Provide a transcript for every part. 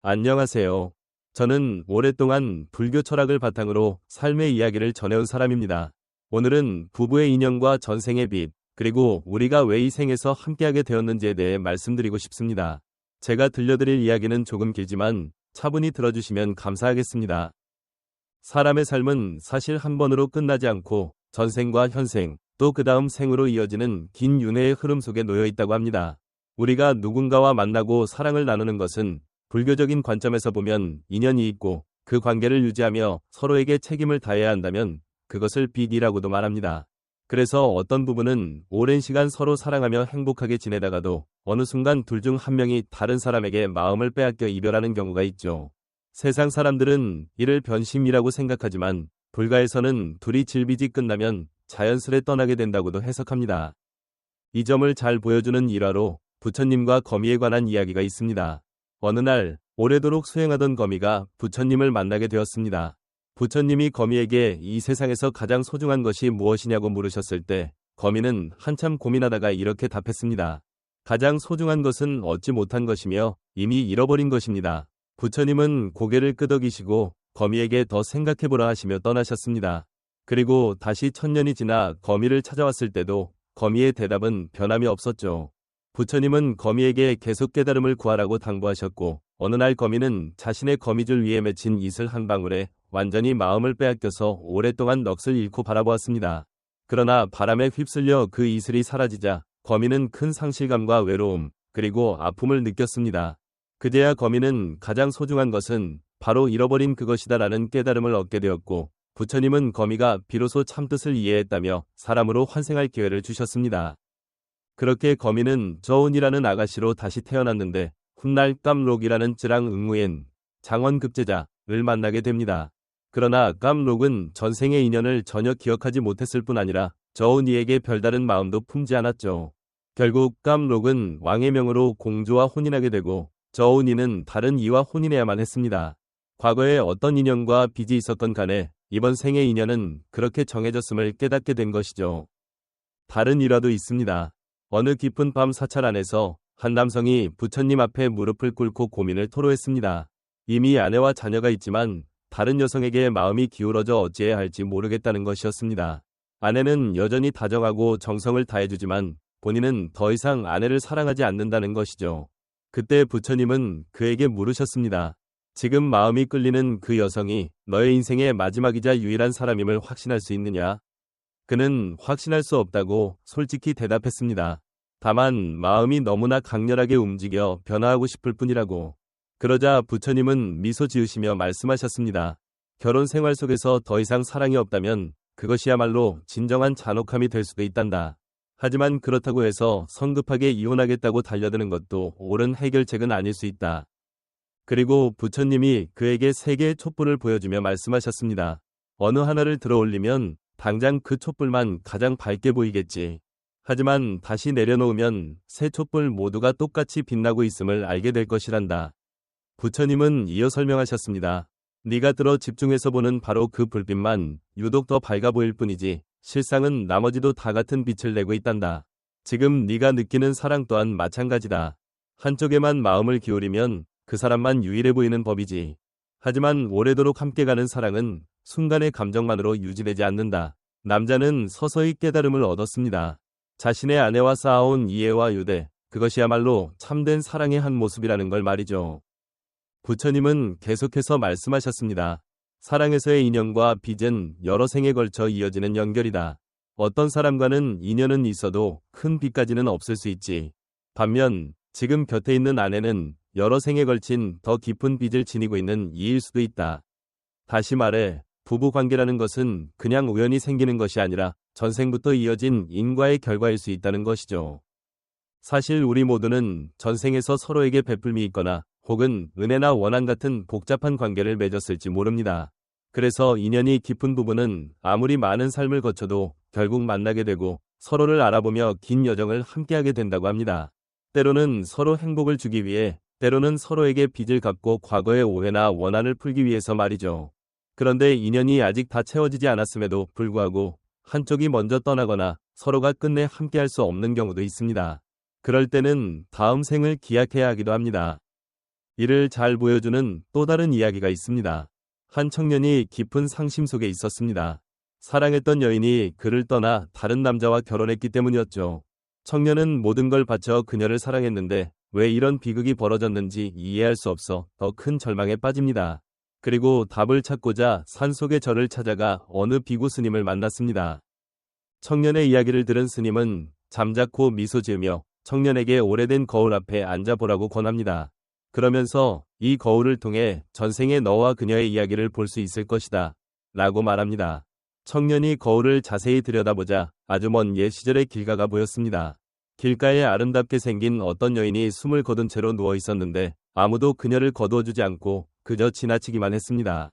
안녕하세요. 저는 오랫동안 불교 철학을 바탕으로 삶의 이야기를 전해온 사람입니다. 오늘은 부부의 인연과 전생의 빚, 그리고 우리가 왜 이 생에서 함께하게 되었는지에 대해 말씀드리고 싶습니다. 제가 들려드릴 이야기는 조금 길지만 차분히 들어주시면 감사하겠습니다. 사람의 삶은 사실 한 번으로 끝나지 않고 전생과 현생, 또 그 다음 생으로 이어지는 긴 윤회의 흐름 속에 놓여 있다고 합니다. 우리가 누군가와 만나고 사랑을 나누는 것은 불교적인 관점에서 보면 인연이 있고 그 관계를 유지하며 서로에게 책임을 다해야 한다면 그것을 빚이라고도 말합니다. 그래서 어떤 부부는 오랜 시간 서로 사랑하며 행복하게 지내다가도 어느 순간 둘 중 한 명이 다른 사람에게 마음을 빼앗겨 이별하는 경우가 있죠. 세상 사람들은 이를 변심이라고 생각하지만 불가에서는 둘이 질빚이 끝나면 자연스레 떠나게 된다고도 해석합니다. 이 점을 잘 보여주는 일화로 부처님과 거미에 관한 이야기가 있습니다. 어느 날 오래도록 수행하던 거미가 부처님을 만나게 되었습니다. 부처님이 거미에게 이 세상에서 가장 소중한 것이 무엇이냐고 물으셨을 때 거미는 한참 고민하다가 이렇게 답했습니다. 가장 소중한 것은 얻지 못한 것이며 이미 잃어버린 것입니다. 부처님은 고개를 끄덕이시고 거미에게 더 생각해보라 하시며 떠나셨습니다. 그리고 다시 1000년이 지나 거미를 찾아왔을 때도 거미의 대답은 변함이 없었죠. 부처님은 거미에게 계속 깨달음을 구하라고 당부하셨고 어느 날 거미는 자신의 거미줄 위에 맺힌 이슬 한 방울에 완전히 마음을 빼앗겨서 오랫동안 넋을 잃고 바라보았습니다. 그러나 바람에 휩쓸려 그 이슬이 사라지자 거미는 큰 상실감과 외로움, 그리고 아픔을 느꼈습니다. 그제야 거미는 가장 소중한 것은 바로 잃어버린 그것이다라는 깨달음을 얻게 되었고 부처님은 거미가 비로소 참뜻을 이해했다며 사람으로 환생할 기회를 주셨습니다. 그렇게 거미는 저운이라는 아가씨로 다시 태어났는데 훗날 깜록이라는 쯔랑 응무엔 장원급제자를 만나게 됩니다. 그러나 깜록은 전생의 인연을 전혀 기억하지 못했을 뿐 아니라 저운이에게 별다른 마음도 품지 않았죠. 결국 깜록은 왕의 명으로 공주와 혼인하게 되고 저운이는 다른 이와 혼인해야만 했습니다. 과거에 어떤 인연과 빚이 있었건 간에 이번 생의 인연은 그렇게 정해졌음을 깨닫게 된 것이죠. 다른 일화도 있습니다. 어느 깊은 밤 사찰 안에서 한 남성이 부처님 앞에 무릎을 꿇고 고민을 토로했습니다. 이미 아내와 자녀가 있지만 다른 여성에게 마음이 기울어져 어찌해야 할지 모르겠다는 것이었습니다. 아내는 여전히 다정하고 정성을 다해주지만 본인은 더 이상 아내를 사랑하지 않는다는 것이죠. 그때 부처님은 그에게 물으셨습니다. 지금 마음이 끌리는 그 여성이 너의 인생의 마지막이자 유일한 사람임을 확신할 수 있느냐? 그는 확신할 수 없다고 솔직히 대답했습니다. 다만 마음이 너무나 강렬하게 움직여 변화하고 싶을 뿐이라고. 그러자 부처님은 미소 지으시며 말씀하셨습니다. 결혼 생활 속에서 더 이상 사랑이 없다면 그것이야말로 진정한 잔혹함이 될 수도 있단다. 하지만 그렇다고 해서 성급하게 이혼하겠다고 달려드는 것도 옳은 해결책은 아닐 수 있다. 그리고 부처님이 그에게 3개의 촛불을 보여주며 말씀하셨습니다. 어느 하나를 들어 올리면 당장 그 촛불만 가장 밝게 보이겠지. 하지만 다시 내려놓으면 3 촛불 모두가 똑같이 빛나고 있음을 알게 될 것이란다. 부처님은 이어 설명하셨습니다. 네가 들어 집중해서 보는 바로 그 불빛만 유독 더 밝아 보일 뿐이지 실상은 나머지도 다 같은 빛을 내고 있단다. 지금 네가 느끼는 사랑 또한 마찬가지다. 한쪽에만 마음을 기울이면 그 사람만 유일해 보이는 법이지. 하지만 오래도록 함께 가는 사랑은 순간의 감정만으로 유지되지 않는다. 남자는 서서히 깨달음을 얻었습니다. 자신의 아내와 쌓아온 이해와 유대, 그것이야말로 참된 사랑의 한 모습이라는 걸 말이죠. 부처님은 계속해서 말씀하셨습니다. 사랑에서의 인연과 빚은 여러 생에 걸쳐 이어지는 연결이다. 어떤 사람과는 인연은 있어도 큰 빚까지는 없을 수 있지. 반면 지금 곁에 있는 아내는 여러 생에 걸친 더 깊은 빚을 지니고 있는 이일 수도 있다. 다시 말해 부부 관계라는 것은 그냥 우연히 생기는 것이 아니라 전생부터 이어진 인과의 결과일 수 있다는 것이죠. 사실 우리 모두는 전생에서 서로에게 베풀미 있거나 혹은 은혜나 원한 같은 복잡한 관계를 맺었을지 모릅니다. 그래서 인연이 깊은 부부는 아무리 많은 삶을 거쳐도 결국 만나게 되고 서로를 알아보며 긴 여정을 함께하게 된다고 합니다. 때로는 서로 행복을 주기 위해, 때로는 서로에게 빚을 갚고 과거의 오해나 원한을 풀기 위해서 말이죠. 그런데 인연이 아직 다 채워지지 않았음에도 불구하고 한쪽이 먼저 떠나거나 서로가 끝내 함께할 수 없는 경우도 있습니다. 그럴 때는 다음 생을 기약해야 하기도 합니다. 이를 잘 보여주는 또 다른 이야기가 있습니다. 한 청년이 깊은 상심 속에 있었습니다. 사랑했던 여인이 그를 떠나 다른 남자와 결혼했기 때문이었죠. 청년은 모든 걸 바쳐 그녀를 사랑했는데 왜 이런 비극이 벌어졌는지 이해할 수 없어 더 큰 절망에 빠집니다. 그리고 답을 찾고자 산속의 절을 찾아가 어느 비구 스님을 만났습니다. 청년의 이야기를 들은 스님은 잠자코 미소 지으며 청년에게 오래된 거울 앞에 앉아보라고 권합니다. 그러면서 이 거울을 통해 전생의 너와 그녀의 이야기를 볼 수 있을 것이다 라고 말합니다. 청년이 거울을 자세히 들여다보자 아주 먼 옛 시절의 길가가 보였습니다. 길가에 아름답게 생긴 어떤 여인이 숨을 거둔 채로 누워 있었는데 아무도 그녀를 거두어주지 않고 그저 지나치기만 했습니다.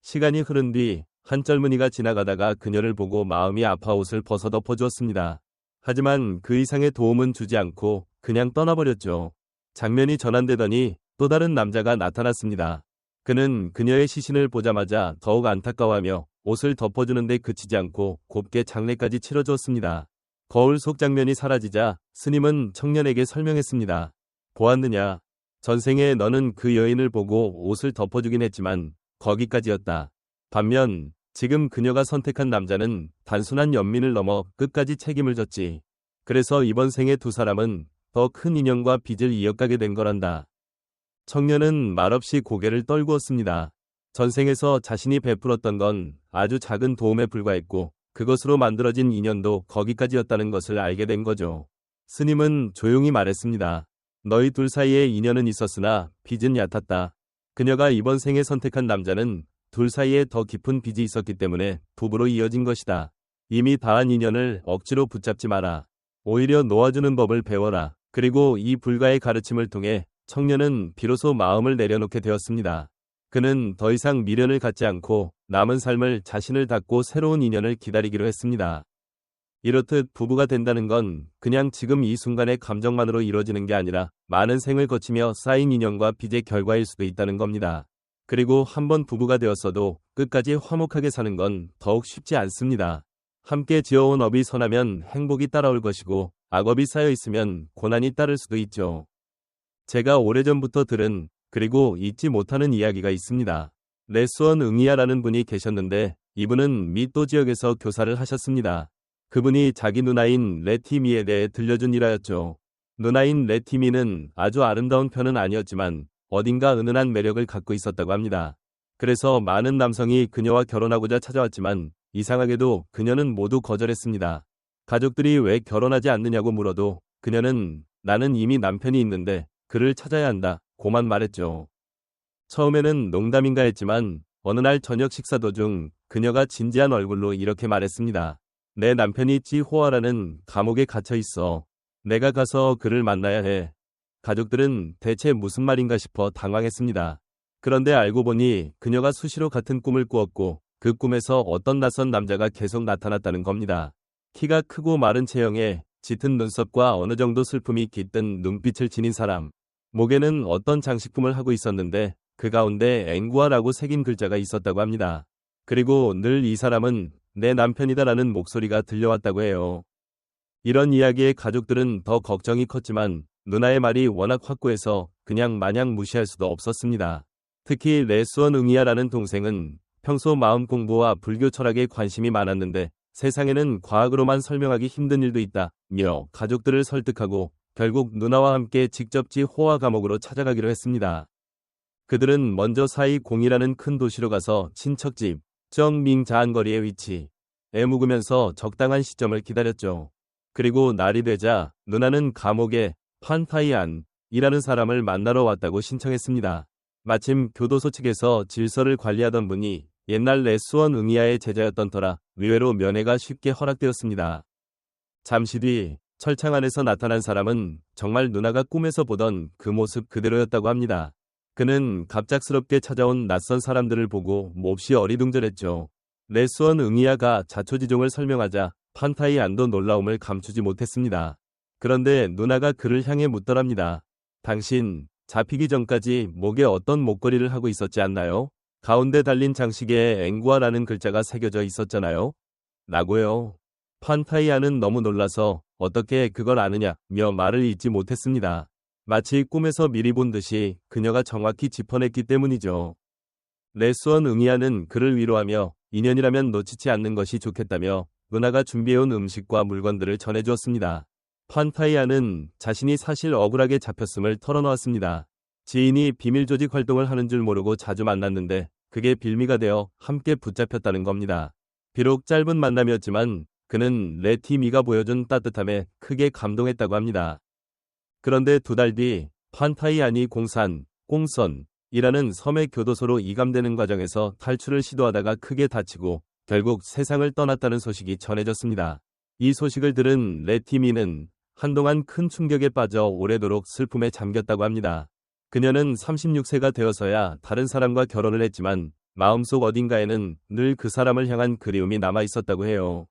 시간이 흐른 뒤 한 젊은이가 지나가다가 그녀를 보고 마음이 아파 옷을 벗어 덮어주었습니다. 하지만 그 이상의 도움은 주지 않고 그냥 떠나버렸죠. 장면이 전환되더니 또 다른 남자가 나타났습니다. 그는 그녀의 시신을 보자마자 더욱 안타까워하며 옷을 덮어주는데 그치지 않고 곱게 장례까지 치러주었습니다. 거울 속 장면이 사라지자 스님은 청년에게 설명했습니다. 보았느냐? 전생에 너는 그 여인을 보고 옷을 덮어주긴 했지만 거기까지였다. 반면 지금 그녀가 선택한 남자는 단순한 연민을 넘어 끝까지 책임을 졌지. 그래서 이번 생에 두 사람은 더 큰 인연과 빚을 이어가게 된 거란다. 청년은 말없이 고개를 떨구었습니다. 전생에서 자신이 베풀었던 건 아주 작은 도움에 불과했고 그것으로 만들어진 인연도 거기까지였다는 것을 알게 된 거죠. 스님은 조용히 말했습니다. 너희 둘 사이에 인연은 있었으나 빚은 얕았다. 그녀가 이번 생에 선택한 남자는 둘 사이에 더 깊은 빚이 있었기 때문에 부부로 이어진 것이다. 이미 다한 인연을 억지로 붙잡지 마라. 오히려 놓아주는 법을 배워라. 그리고 이 불가의 가르침을 통해 청년은 비로소 마음을 내려놓게 되었습니다. 그는 더 이상 미련을 갖지 않고 남은 삶을 자신을 닫고 새로운 인연을 기다리기로 했습니다. 이렇듯 부부가 된다는 건 그냥 지금 이 순간의 감정만으로 이루어지는 게 아니라 많은 생을 거치며 쌓인 인연과 빚의 결과일 수도 있다는 겁니다. 그리고 한번 부부가 되었어도 끝까지 화목하게 사는 건 더욱 쉽지 않습니다. 함께 지어온 업이 선하면 행복이 따라올 것이고 악업이 쌓여 있으면 고난이 따를 수도 있죠. 제가 오래전부터 들은 그리고 잊지 못하는 이야기가 있습니다. 레스원 응이야라는 분이 계셨는데 이분은 미또 지역에서 교사를 하셨습니다. 그분이 자기 누나인 레티미에 대해 들려준 일화였죠. 누나인 레티미는 아주 아름다운 편은 아니었지만 어딘가 은은한 매력을 갖고 있었다고 합니다. 그래서 많은 남성이 그녀와 결혼하고자 찾아왔지만 이상하게도 그녀는 모두 거절했습니다. 가족들이 왜 결혼하지 않느냐고 물어도 그녀는 나는 이미 남편이 있는데 그를 찾아야 한다 고만 말했죠. 처음에는 농담인가 했지만 어느 날 저녁 식사 도중 그녀가 진지한 얼굴로 이렇게 말했습니다. 내 남편이 찌호아라는 감옥에 갇혀 있어. 내가 가서 그를 만나야 해. 가족들은 대체 무슨 말인가 싶어 당황했습니다. 그런데 알고 보니 그녀가 수시로 같은 꿈을 꾸었고 그 꿈에서 어떤 낯선 남자가 계속 나타났다는 겁니다. 키가 크고 마른 체형에 짙은 눈썹과 어느 정도 슬픔이 깃든 눈빛을 지닌 사람. 목에는 어떤 장식품을 하고 있었는데 그 가운데 앵구아라고 새긴 글자가 있었다고 합니다. 그리고 늘 이 사람은 내 남편이다라는 목소리가 들려왔다고 해요. 이런 이야기에 가족들은 더 걱정이 컸지만 누나의 말이 워낙 확고해서 그냥 마냥 무시할 수도 없었습니다. 특히 레스원 응이야라는 동생은 평소 마음 공부와 불교 철학에 관심이 많았는데 세상에는 과학으로만 설명하기 힘든 일도 있다며 가족들을 설득하고 결국 누나와 함께 직접 찌호아 감옥으로 찾아가기로 했습니다. 그들은 먼저 사이공이라는 큰 도시로 가서 친척집 정밍자한 거리에 위치해 묵으면서 적당한 시점을 기다렸죠. 그리고 날이 되자 누나는 감옥에 판타이안이라는 사람을 만나러 왔다고 신청했습니다. 마침 교도소 측에서 질서를 관리하던 분이 옛날 레스원 응이야의 제자였던 터라 의외로 면회가 쉽게 허락되었습니다. 잠시 뒤 철창 안에서 나타난 사람은 정말 누나가 꿈에서 보던 그 모습 그대로였다고 합니다. 그는 갑작스럽게 찾아온 낯선 사람들을 보고 몹시 어리둥절했죠. 레스원 응이야가 자초지종을 설명하자 판타이안도 놀라움을 감추지 못했습니다. 그런데 누나가 그를 향해 묻더랍니다. 당신 잡히기 전까지 목에 어떤 목걸이를 하고 있었지 않나요? 가운데 달린 장식에 앵구아라는 글자가 새겨져 있었잖아요. 라고요. 판타이안은 너무 놀라서 어떻게 그걸 아느냐며 말을 잇지 못했습니다. 마치 꿈에서 미리 본 듯이 그녀가 정확히 짚어냈기 때문이죠. 레스원 응이아는 그를 위로하며 인연이라면 놓치지 않는 것이 좋겠다며 은하가 준비해온 음식과 물건들을 전해주었습니다. 판타이아는 자신이 사실 억울하게 잡혔음을 털어놓았습니다. 지인이 비밀 조직 활동을 하는 줄 모르고 자주 만났는데 그게 빌미가 되어 함께 붙잡혔다는 겁니다. 비록 짧은 만남이었지만 그는 레티미가 보여준 따뜻함에 크게 감동했다고 합니다. 그런데 2달 뒤 판타이안이 꽁선이라는 섬의 교도소로 이감되는 과정에서 탈출을 시도하다가 크게 다치고 결국 세상을 떠났다는 소식이 전해졌습니다. 이 소식을 들은 레티미는 한동안 큰 충격에 빠져 오래도록 슬픔에 잠겼다고 합니다. 그녀는 36세가 되어서야 다른 사람과 결혼을 했지만 마음속 어딘가에는 늘 그 사람을 향한 그리움이 남아 있었다고 해요.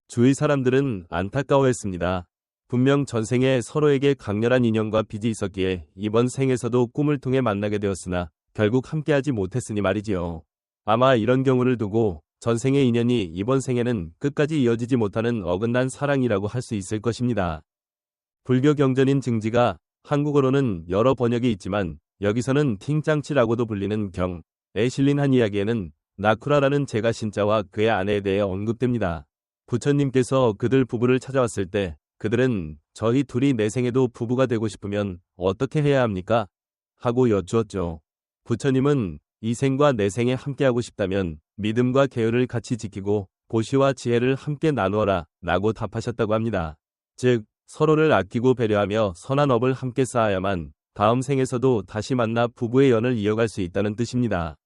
주위 사람들은 안타까워했습니다. 분명 전생에 서로에게 강렬한 인연과 빚이 있었기에 이번 생에서도 꿈을 통해 만나게 되었으나 결국 함께하지 못했으니 말이지요. 아마 이런 경우를 두고 전생의 인연이 이번 생에는 끝까지 이어지지 못하는 어긋난 사랑이라고 할 수 있을 것입니다. 불교 경전인 증지가 한국어로는 여러 번역이 있지만 여기서는 팅짱치라고도 불리는 경에 실린 한 이야기에는 나쿠라라는 제가 신자와 그의 아내에 대해 언급됩니다. 부처님께서 그들 부부를 찾아왔을 때 그들은 저희 둘이 내생에도 부부가 되고 싶으면 어떻게 해야 합니까? 하고 여쭈었죠. 부처님은 이 생과 내생에 함께하고 싶다면 믿음과 계율을 같이 지키고 보시와 지혜를 함께 나누어라 라고 답하셨다고 합니다. 즉 서로를 아끼고 배려하며 선한 업을 함께 쌓아야만 다음 생에서도 다시 만나 부부의 연을 이어갈 수 있다는 뜻입니다.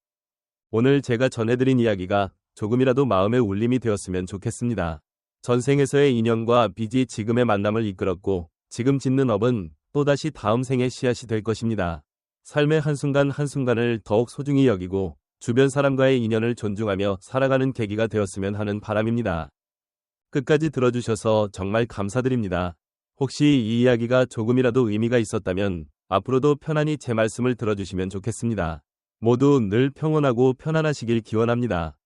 오늘 제가 전해드린 이야기가 조금이라도 마음의 울림이 되었으면 좋겠습니다. 전생에서의 인연과 빚이 지금의 만남을 이끌었고 지금 짓는 업은 또다시 다음 생의 씨앗이 될 것입니다. 삶의 한순간 한순간을 더욱 소중히 여기고 주변 사람과의 인연을 존중하며 살아가는 계기가 되었으면 하는 바람입니다. 끝까지 들어주셔서 정말 감사드립니다. 혹시 이 이야기가 조금이라도 의미가 있었다면 앞으로도 편안히 제 말씀을 들어주시면 좋겠습니다. 모두 늘 평온하고 편안하시길 기원합니다.